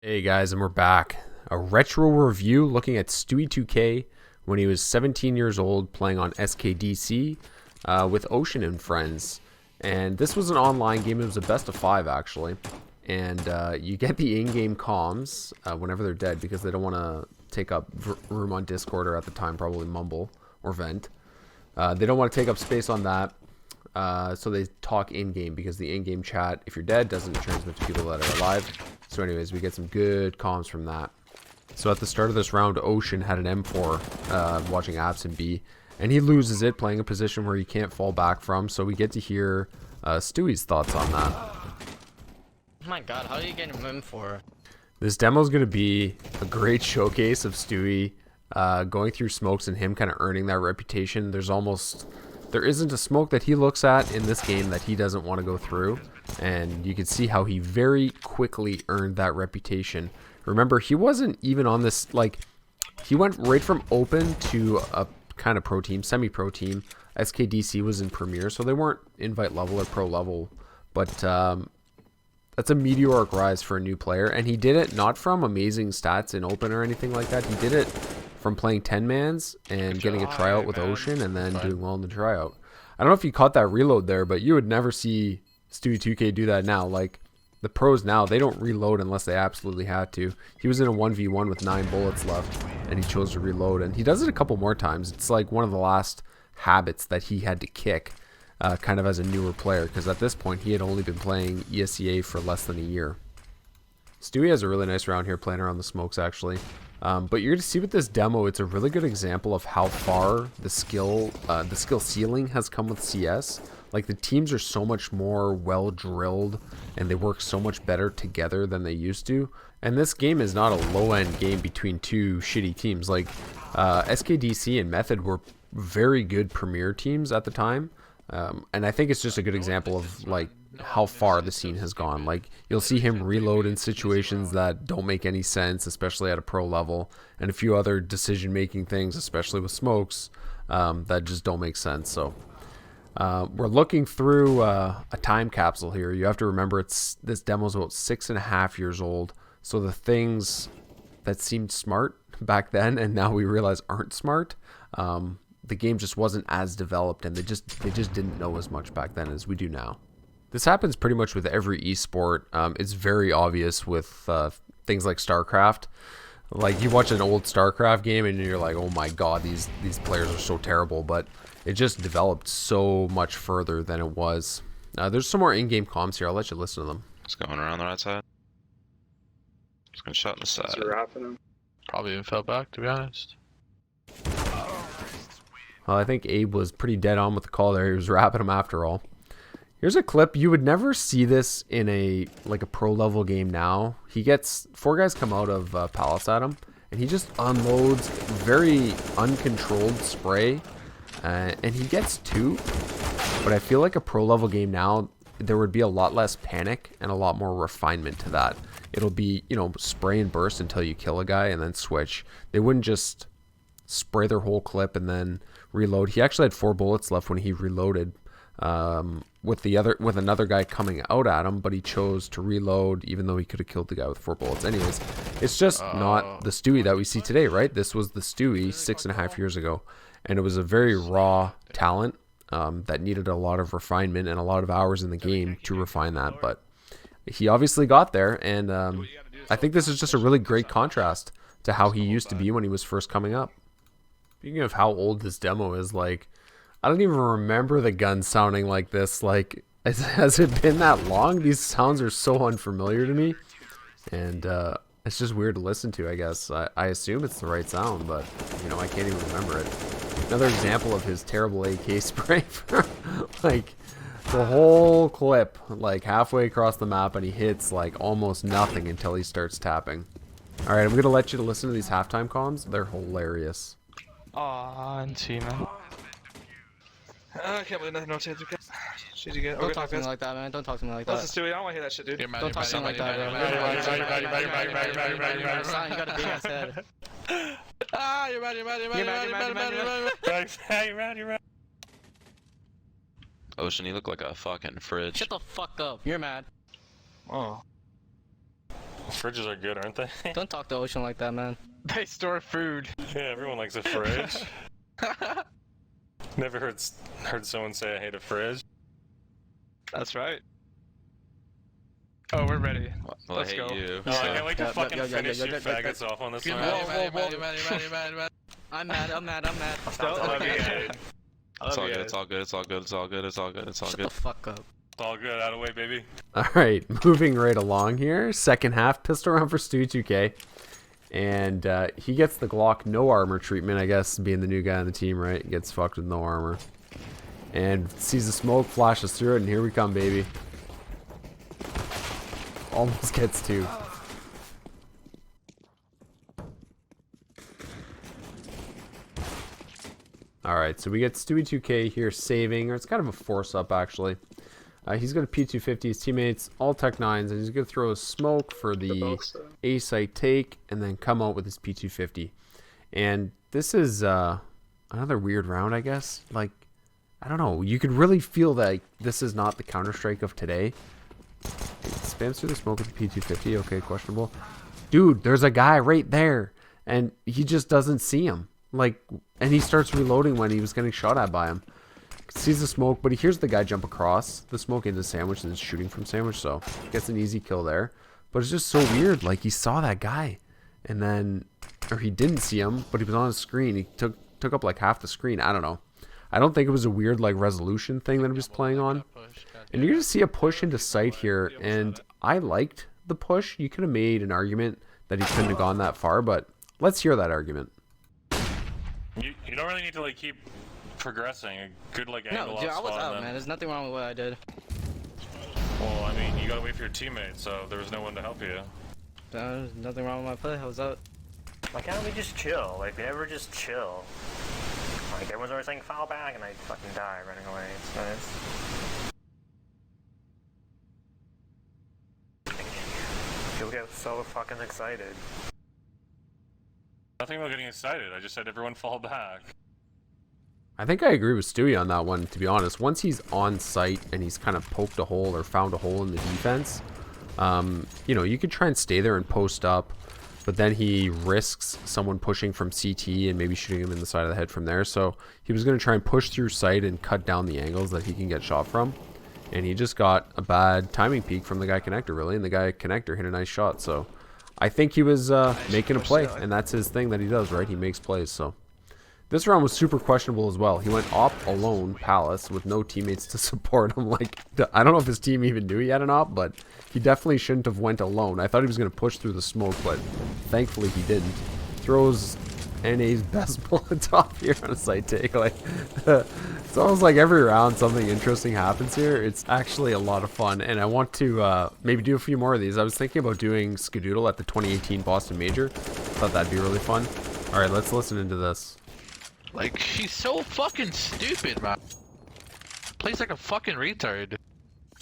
Hey guys, and we're back. A retro review looking at stewie2k when he was 17 years old playing on SKDC with Ocean and friends. And this was an online game. It was a best of 5 actually. And you get the in-game comms whenever they're dead because they don't want to take up room on Discord, or at the time probably Mumble or Vent. They don't want to take up space on that. So they talk in-game because the in-game chat, if you're dead, doesn't transmit to people that are alive. So anyways, we get some good comms from that. So at the start of this round, Ocean had an M4 watching Absent B, and he loses it playing a position where he can't fall back from. So we get to hear Stewie's thoughts on that. Oh my god, how do you get an M4? This demo is going to be a great showcase of Stewie going through smokes and him kind of earning that reputation. There isn't a smoke that he looks at in this game that he doesn't want to go through. And you can see how he very quickly earned that reputation. Remember, he wasn't even on this, like, he went right from open to a kind of pro team, semi-pro team. SKDC was in Premier, so they weren't invite level or pro level. But that's a meteoric rise for a new player. And he did it not from amazing stats in open or anything like that. He did it from playing 10-mans and getting a tryout with Ocean and then doing well in the tryout. I don't know if you caught that reload there, but you would never see stewie2k do that now. Like, the pros now, they don't reload unless they absolutely had to. He was in a 1v1 with 9 bullets left, and he chose to reload. And he does it a couple more times. It's like one of the last habits that he had to kick kind of as a newer player, because at this point, he had only been playing ESEA for less than a year. Stewie has a really nice round here playing around the smokes, actually. But you're going to see with this demo, it's a really good example of how far the skill ceiling has come with CS. Like, the teams are so much more well drilled and they work so much better together than they used to. And this game is not a low end game between two shitty teams. Like, SKDC and Method were very good Premier teams at the time. And I think it's just a good example of, like, how far the scene has gone. Like, you'll see him reload in situations that don't make any sense, especially at a pro level, and a few other decision making things, especially with smokes, that just don't make sense. So we're looking through a time capsule here. You have to remember, this demo is about 6.5 years old, so the things that seemed smart back then and now we realize aren't smart, the game just wasn't as developed, and they just didn't know as much back then as we do now. This happens pretty much with every esport. It's very obvious with things like StarCraft. Like, you watch an old StarCraft game and you're like, oh my god, these players are so terrible. But it just developed so much further than it was. There's some more in-game comms here. I'll let you listen to them. It's going around the right side. Just gonna shot in the side. Probably even fell back, to be honest. Well, I think Abe was pretty dead on with the call there. He was wrapping him after all. Here's a clip. You would never see this in a pro level game now. He gets 4 guys come out of Palace at him, and he just unloads very uncontrolled spray, and he gets 2. But I feel like a pro level game now, there would be a lot less panic and a lot more refinement to that. It'll be, you know, spray and burst until you kill a guy and then switch. They wouldn't just spray their whole clip and then reload. He actually had 4 bullets left when he reloaded. With another guy coming out at him, but he chose to reload even though he could have killed the guy with 4 bullets. Anyways, it's just not the Stewie that we see today, right? This was the Stewie 6.5 years ago, and it was a very raw talent that needed a lot of refinement and a lot of hours in the game to refine that. But he obviously got there, and I think this is just a really great contrast to how he used to be when he was first coming up. Speaking of how old this demo is, like, I don't even remember the gun sounding like this. Like, has it been that long? These sounds are so unfamiliar to me, and it's just weird to listen to, I guess. I assume it's the right sound, but, you know, I can't even remember it. Another example of his terrible AK spray. Like, the whole clip, like, halfway across the map, and he hits, like, almost nothing until he starts tapping. Alright, I'm going to let you listen to these halftime comms. They're hilarious. Aw, NT, man. I can't believe nothing else to get. Don't talk to me like that, man. Don't talk to me like that. Listen, Stewie, I don't want to hear that shit, dude. Don't talk to me like that, bro. You got a big ass head. Ah, you're mad. You're mad. Ocean, you look like a fucking fridge. Shut the fuck up. You're mad. Oh. Fridges are good, aren't they? Don't talk to Ocean like that, man. They store food. Yeah, everyone likes a fridge. Never heard someone say I hate a fridge. That's right. Oh, we're ready. Well, Let's I hate go. you. No, I can't wait to Yeah, fucking yeah, yeah, finish yeah, you yeah, yeah, faggots off on this Get one. mad. I'm mad. I Don't love you, okay. Gabe. It's all good, it's all good, it's all good, it's all good, it's all good, it's all Shut good. the fuck up. It's all good, out of the way, baby. All right, moving right along here. Second half, pistol round for stewie2k. And he gets the Glock no armor treatment, I guess, being the new guy on the team, right? Gets fucked with no armor. And sees the smoke, flashes through it, and here we come, baby. Almost gets two. Alright, so we get stewie2k here saving, or it's kind of a force up actually. He's got a P250, his teammates, all Tech 9s, and he's going to throw a smoke for the A site take, and then come out with his P250. And this is another weird round, I guess. Like, I don't know, you could really feel that this is not the Counter-Strike of today. Spams through the smoke with the P250, okay, questionable. Dude, there's a guy right there, and he just doesn't see him. Like, and he starts reloading when he was getting shot at by him. Sees the smoke, but he hears the guy jump across the smoke into sandwich and is shooting from sandwich, so gets an easy kill there. But it's just so weird, like he saw that guy, and then, or he didn't see him, but he was on his screen. He took up like half the screen. I don't know. I don't think it was a weird like resolution thing that he was playing on. And you're gonna see a push into sight here, and I liked the push. You could have made an argument that he couldn't have gone that far, but let's hear that argument. You don't really need to like keep progressing. A good like angle No, dude, off I was spawn, out, then- man. There's nothing wrong with what I did. Well, I mean, you gotta wait for your teammates, so there was no one to help you. There's nothing wrong with my play. I was out. Why can't we just chill? Like, we never just chill. Like, everyone's always saying, fall back, and I fucking die running away. It's nice. People get so fucking excited. Nothing about getting excited. I just said everyone fall back. I think I agree with Stewie on that one, to be honest. Once he's on site and he's kind of poked a hole or found a hole in the defense, you know, you could try and stay there and post up, but then he risks someone pushing from CT and maybe shooting him in the side of the head from there. So he was going to try and push through site and cut down the angles that he can get shot from. And he just got a bad timing peak from the guy connector, really. And the guy connector hit a nice shot. So I think he was making a play, and that's his thing that he does, right? He makes plays, so. This round was super questionable as well. He went op alone, Palace, with no teammates to support him. Like, I don't know if his team even knew he had an op, but he definitely shouldn't have went alone. I thought he was going to push through the smoke, but thankfully he didn't. Throws NA's best bullets off here on a site take. Like, it's almost like every round something interesting happens here. It's actually a lot of fun, and I want to maybe do a few more of these. I was thinking about doing Skadoodle at the 2018 Boston Major. Thought that'd be really fun. All right, let's listen into this. Like, she's so fucking stupid, man. Plays like a fucking retard.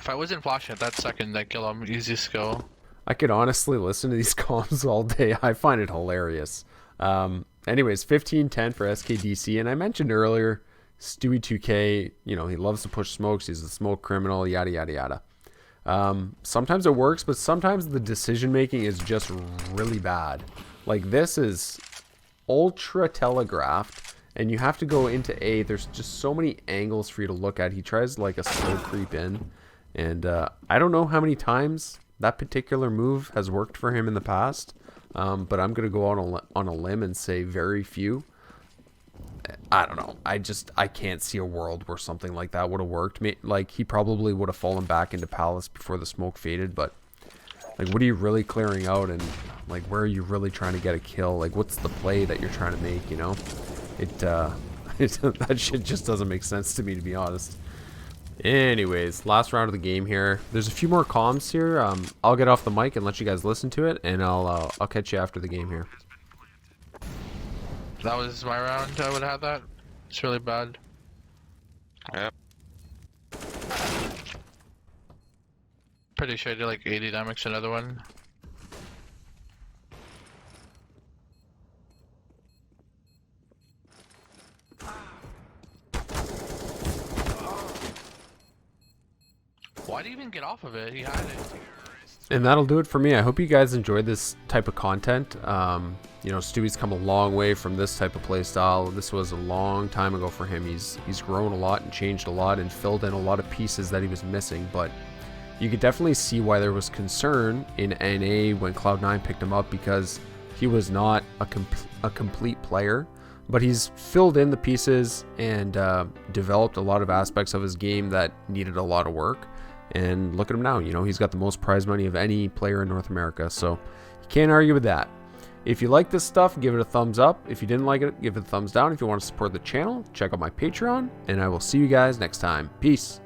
If I wasn't flashing at that second, I'd kill him. Easy skill. I could honestly listen to these comms all day. I find it hilarious. Anyways, 15-10 for SKDC, and I mentioned earlier, stewie2k, you know, he loves to push smokes. He's a smoke criminal, yada, yada, yada. Sometimes it works, but sometimes the decision-making is just really bad. Like, this is ultra telegraphed, and you have to go into A. There's just so many angles for you to look at. He tries like a slow creep in, and I don't know how many times that particular move has worked for him in the past, but I'm gonna go out on a limb and say very few. I don't know. I can't see a world where something like that would have worked. Like, he probably would have fallen back into Palace before the smoke faded, but like, what are you really clearing out, and like, where are you really trying to get a kill? Like, what's the play that you're trying to make, you know? That shit just doesn't make sense to me, to be honest. Anyways, last round of the game here. There's a few more comms here. I'll get off the mic and let you guys listen to it, and I'll catch you after the game here. That was my round. I would have that. It's really bad. Yep. Pretty sure I did like 80 damage another one. Why did he even get off of it? He had it. And that'll do it for me. I hope you guys enjoyed this type of content. You know, Stewie's come a long way from this type of playstyle. This was a long time ago for him. He's grown a lot and changed a lot and filled in a lot of pieces that he was missing. But you could definitely see why there was concern in NA when Cloud9 picked him up, because he was not a complete player. But he's filled in the pieces and developed a lot of aspects of his game that needed a lot of work. And look at him now. You know, he's got the most prize money of any player in North America. So you can't argue with that. If you like this stuff, give it a thumbs up. If you didn't like it, give it a thumbs down. If you want to support the channel, check out my Patreon. And I will see you guys next time. Peace.